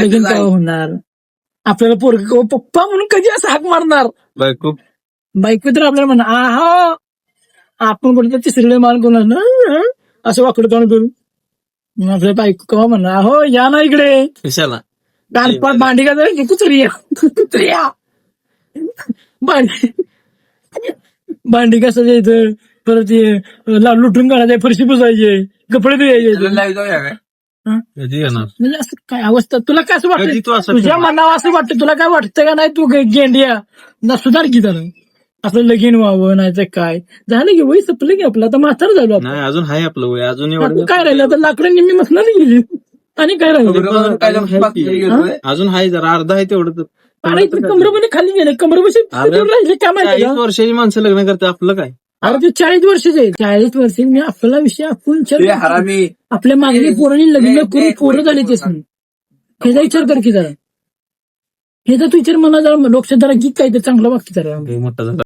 लगीन केव्हा होणार, आपल्याला पोरग पप्पा म्हणून कधी असं हाक मारणार, बायको तर आपल्याला म्हणणार आहा, आपण कोणत्या तिसरीला मान कोणा असं वाकडं तोंड करू, मग आपल्या बायको केव्हा म्हणणार हो या ना इकडे, कशाला गालपाट भांडी का कुत्रिया भांडी कसं द्यायचं, परत लुटून काढायचे, फरशी पुसायचे, कपडे धुवायचे, कधी येणार म्हणजे असं काय अवस्था. तुला काय असं कधी तू वाटतं, असं तुझ्या करणार? मनावर असं वाटतं, तुला काय वाटतं का नाही तू गेंडिया ना सुधार की जरा, आपलं लगीन व्हावं नाही तर काय झालं की वय संपलं की आपलं, आता म्हातार झालो आपण, नाही अजून आहे आपलं वय, अजून आता एवढं काय राहिलं, आता लाकडं निम्मी मसणार गेली आणि काय राहिलं, अजून आहे जरा अर्धा आहे तेवढं तर. आणि कमरमध्ये खाली गेले, कमरपाशी अरे, राहिले काय माहिती 40 वर्षाची माणसं लग्न करते, आपलं काय. अरे ते 40 वर्षाचे, 40 वर्ष मी आपला विषय आपण आपल्या मागणी पोरांनी लग्न करून पोरं झाले तेच नाही, ह्याचा विचार कर की जरा, ह्याचा तू विचार मला जरा लोकशाही जरा गीत काय तर चांगलं वाक्य जरा मोठा झाला